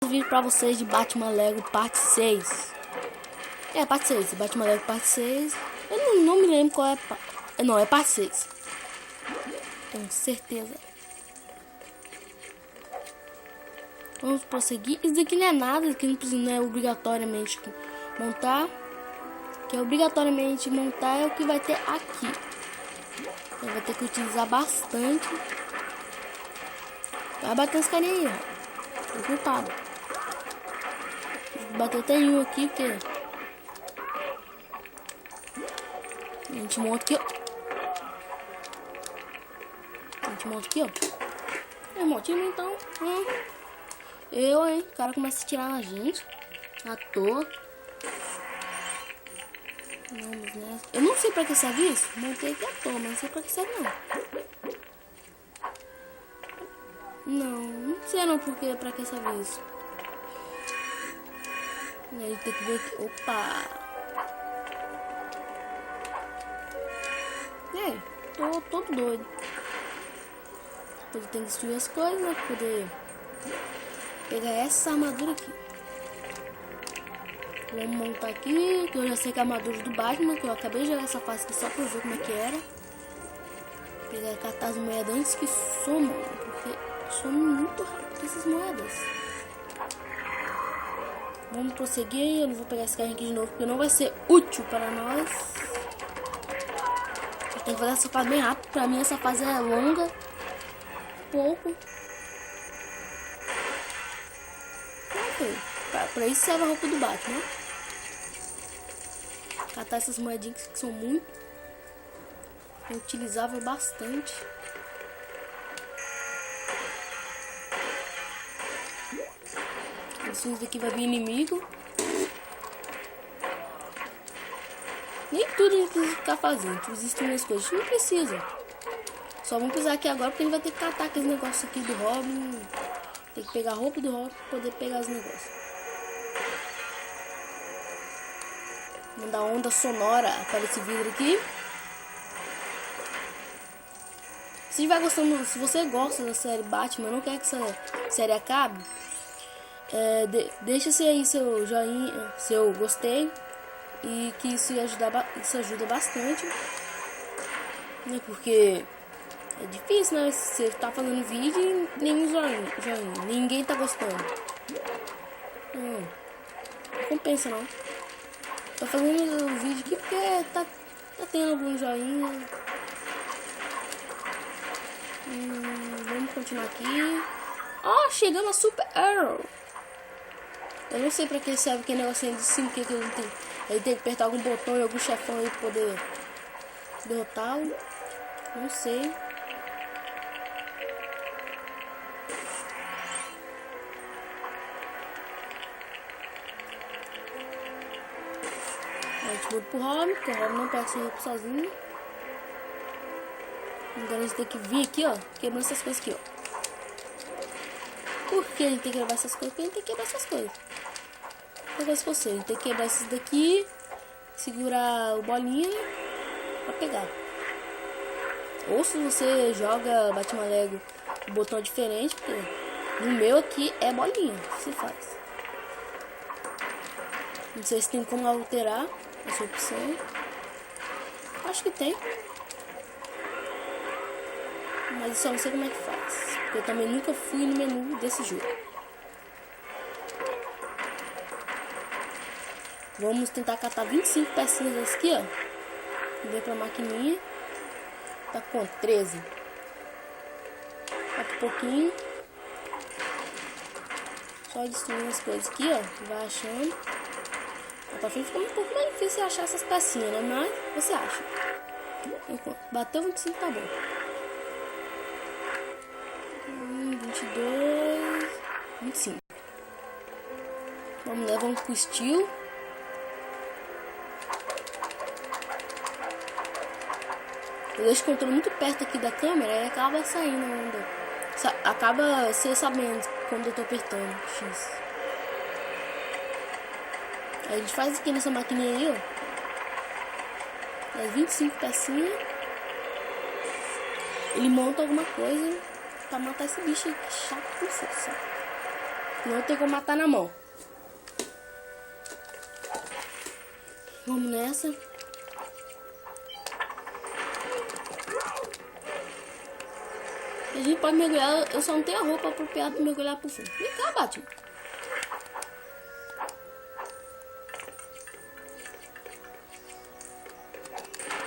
Vídeo pra vocês de Batman Lego parte 6. Parte 6, Batman Lego parte 6. Eu não me lembro qual é. Não, é parte 6. Tenho certeza. Vamos prosseguir. Isso daqui não é nada, isso aqui não é obrigatoriamente montar. O que é obrigatoriamente montar é o que vai ter aqui. Então vai ter que utilizar bastante. Vai bater os carinha aí, ó. Tô culpado. Bateu até um aqui, porque a gente monta aqui, ó. A gente monta aqui, ó. É montinho, então. O cara começa a tirar na gente. À toa. Vamos nessa. Eu não sei pra que serve isso. Montei aqui à toa, mas não sei pra que serve não. Não sei não porque pra que serve isso. E aí tem que ver aqui. Opa! Tô todo doido. Depois eu tenho que destruir as coisas, né? Pra poder pegar essa armadura aqui. Vamos montar aqui, que eu já sei que é a armadura do Batman, que eu acabei de jogar essa fase aqui só pra ver como é que era. Pegar catar as moedas antes que somam, porque somam muito rápido essas moedas. Vamos prosseguir, eu não vou pegar esse carrinho aqui de novo, porque não vai ser útil para nós. Eu tenho que fazer essa fase bem rápido, pra mim essa fase é longa. Pouco. Pra isso serve a roupa do Batman. Catar essas moedinhas que são muito utilizável bastante. Isso daqui vai vir inimigo. Nem tudo a gente precisa ficar fazendo. Existem umas coisas que não precisa. Só vamos pisar aqui agora porque a gente vai ter que catar aqueles negócios aqui do Robin. Tem que pegar a roupa do Robin para poder pegar os negócios. Mandar onda sonora para esse vidro aqui. Se você gosta da série Batman, não quer que essa série acabe, deixa aí seu joinha, seu gostei, e que isso ajuda bastante, né? Porque é difícil, né? Você tá fazendo vídeo e nenhum joinha, ninguém tá gostando. Não compensa não. Tô fazendo o vídeo aqui porque tá tendo algum joinha. Vamos continuar aqui. Chegamos a Super Arrow. Eu não sei pra que serve aquele negocinho de cima, que ele tem. Ele tem que apertar algum botão e algum chefão aí pra poder derrotá-lo. Não sei. A gente muda pro Robin, porque o Robin não pode ser sozinho. Então a gente tem que vir aqui, ó, quebrando essas coisas aqui, ó. Por que a gente tem que quebrar essas coisas? Porque a gente tem que quebrar essas coisas. Eu gosto de você. A gente tem que quebrar esses daqui, segurar o bolinha pra pegar. Ou se você joga Batman Lego, o botão é diferente, porque no meu aqui é bolinha, se faz. Não sei se tem como alterar essa opção. Acho que tem. Mas eu só não sei como é que faz. Porque eu também nunca fui no menu desse jogo. Vamos tentar catar 25 pecinhas aqui, ó. Vem pra maquininha. Tá com 13. Daqui a pouquinho. Só destruindo as coisas aqui, ó. Vai achando. Pra frente fica um pouco mais difícil achar essas pecinhas, né? Mas você acha. Bateu 25, tá bom. 22, 25. Vamos pro estilo. Eu deixo o controle muito perto aqui da câmera e acaba saindo a onda. Acaba você sabendo quando eu tô apertando X. Aí a gente faz aqui nessa maquininha aí, ó. As 25 pecinhas. Ele monta alguma coisa pra matar esse bicho aí, que chato com força. Não tem como matar na mão. Vamos nessa. A gente pode mergulhar. Eu só não tenho a roupa apropriada para mergulhar pro fundo. Vem cá, Batman.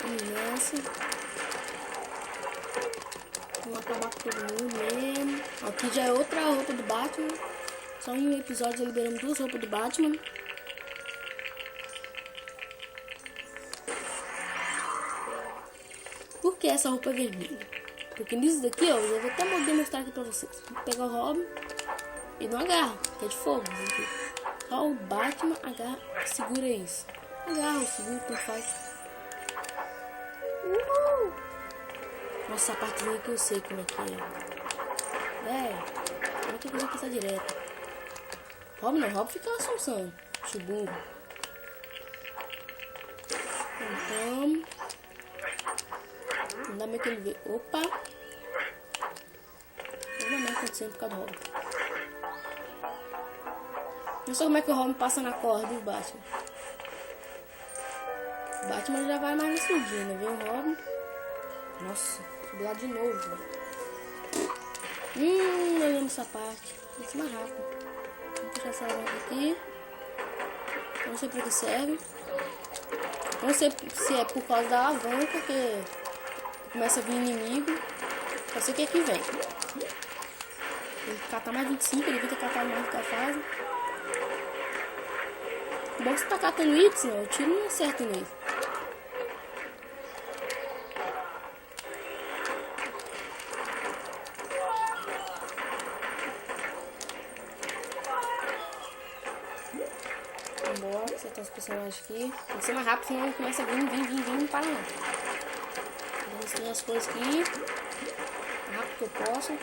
Vamos nessa. Vamos acabar com todo mundo mesmo. Aqui já é outra roupa do Batman. Só em um episódio já liberamos 2 roupas do Batman. Por que essa roupa é vermelha? Porque nisso daqui, ó, eu vou até demonstrar aqui pra vocês. Vou pegar o Robin e não agarra, que é de fogo. Só o Batman agarra, segura isso. Agarra, segura, tanto faz. Nossa, a partezinha que eu sei como é que é. Como é que eu vou passar direto? Robin não, Robin fica lá solçando. Chuburro. Então... Ainda bem que ele vê. Opa! Não é acontecendo por causa do Robin. Não sei como é que o Robin passa na corda do Batman. O Batman já vai mais na surdina, viu o Robin? Nossa, subiu lá de novo, velho. Eu lembro essa parte. Tem que ser mais rápido. Vou puxar essa alavanca aqui. Não sei pra que serve. Não sei se é por causa da alavanca que começa a vir inimigo. Só sei que aqui vem. Tem que catar mais 25, ele devia ter catado mais do que a fase. O bom que você tá catando itens, não, o tiro não acerta nele. Vambora, acertar os personagens aqui. Tem que ser mais rápido, senão começa a vir, não para não. Vou ensinar as coisas aqui. O rápido que eu posso.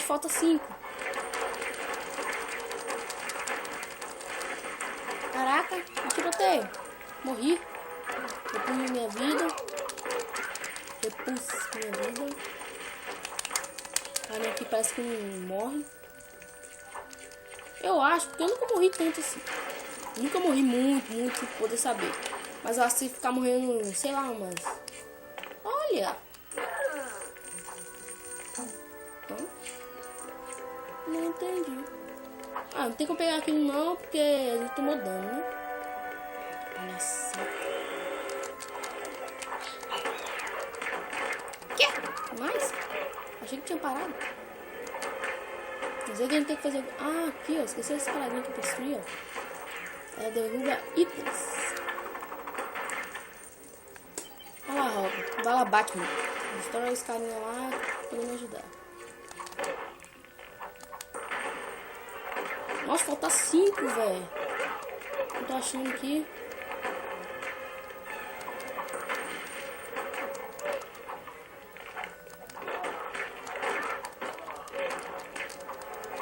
Falta 5. Caraca, que tiroteio. Morri. Repus minha vida. O cara aqui parece que não morre. Eu acho, porque eu nunca morri tanto assim. Nunca morri muito, pra poder saber. Mas eu acho que se ficar morrendo, sei lá, mas... Olha! Não entendi. Não tem como pegar aquilo não, porque ele tomou dano, né? Palhaçada. Quê? Mais? Achei que tinha parado. Mas eu tenho que fazer... aqui, ó. Esqueci essa paradinha que eu destruí, ó. É derruba itens. Olha lá, Robin. Vai lá, Batman. Destrói esse carinha lá pra me ajudar. Nossa, falta 5, velho. Eu tô achando aqui.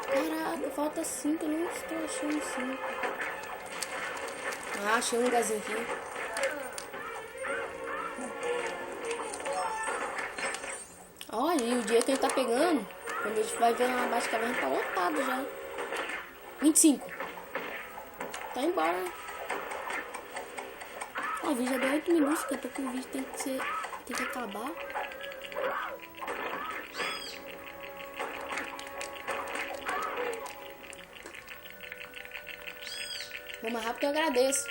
Caraca, falta 5. Eu não estou achando 5. Achei um lugarzinho aqui. Olha, e o dia que ele tá pegando, quando a gente vai ver lá abaixo da caverna, tá lotado já. 25. Tá embora. Ó, o vídeo já deu 8 minutos, daqui a pouco o vídeo tem que acabar. Vou mais rápido que eu agradeço.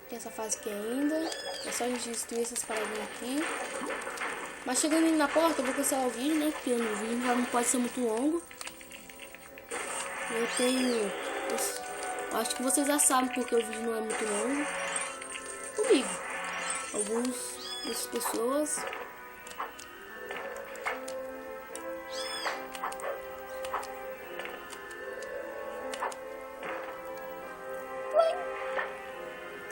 Tem essa fase aqui ainda. É só a gente destruir essas paradinhas aqui. Mas chegando ali na porta, eu vou cancelar o vídeo, né? Porque o vídeo não pode ser muito longo. Eu tenho... Eu acho que vocês já sabem porque o vídeo não é muito longo. Comigo. Algumas pessoas...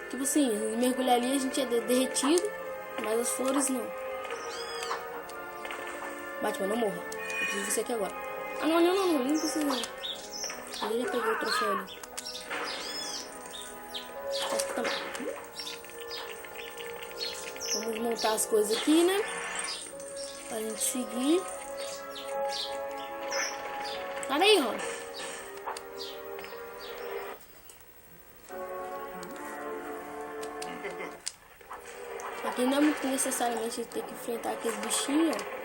Tipo assim, mergulhar ali a gente é derretido, mas as flores não. Batman, não morra. Eu preciso de você aqui agora. Não precisa não. Ele já pegou o troféu ali. Essa aqui também. Vamos montar as coisas aqui, né? Pra gente seguir. Para aí, Ron. Aqui não é muito necessariamente ter que enfrentar aqueles bichinhos, ó.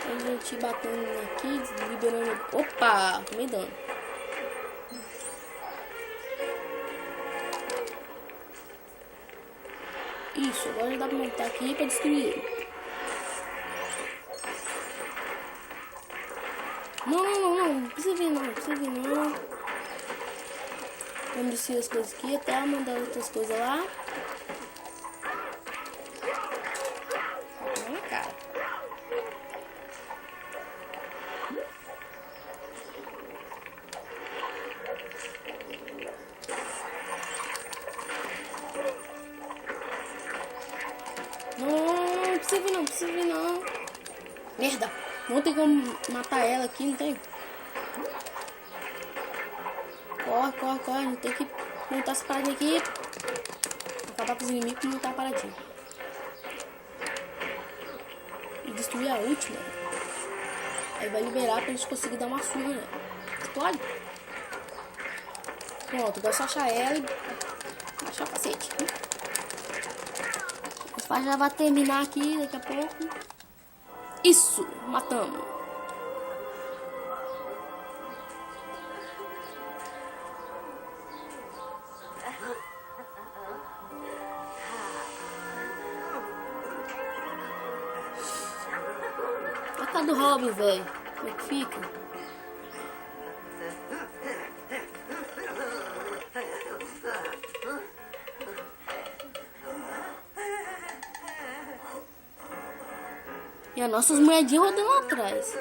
A gente batendo aqui, liberando... Opa! Tomei dano. Isso, agora já dá pra montar aqui pra destruir ele. Não precisa vir não. Vamos descer as coisas aqui até mandar outras coisas lá. Cara. Não precisa vir não. Merda, não tem como matar ela aqui, não tem? Corre, a gente tem que montar essa paradinha aqui. Acabar com os inimigos e montar a paradinha. E destruir a última. Aí vai liberar pra gente conseguir dar uma surra nela. Explode. Pronto, agora é só achar ela e achar o cacete. A fase já vai terminar aqui daqui a pouco. Isso, matamos. A cara do Robin, velho. Como é que fica? E as nossas moedinhas rodando lá atrás.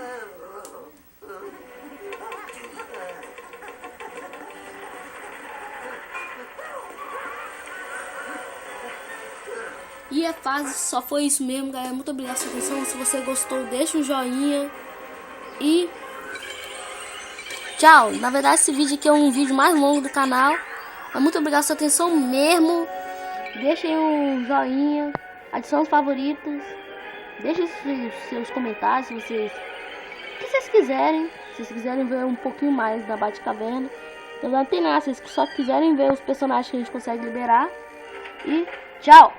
E a fase só foi isso mesmo, galera. Muito obrigado pela sua atenção. Se você gostou, deixa um joinha. E tchau. Na verdade, esse vídeo aqui é um vídeo mais longo do canal. Mas muito obrigado pela sua atenção mesmo. Deixem um joinha. Adicione os favoritos. Deixem seus comentários se vocês... O que vocês quiserem. Se vocês quiserem ver um pouquinho mais da Batcaverna. Então não tem nada. Se vocês só quiserem ver os personagens que a gente consegue liberar. E tchau.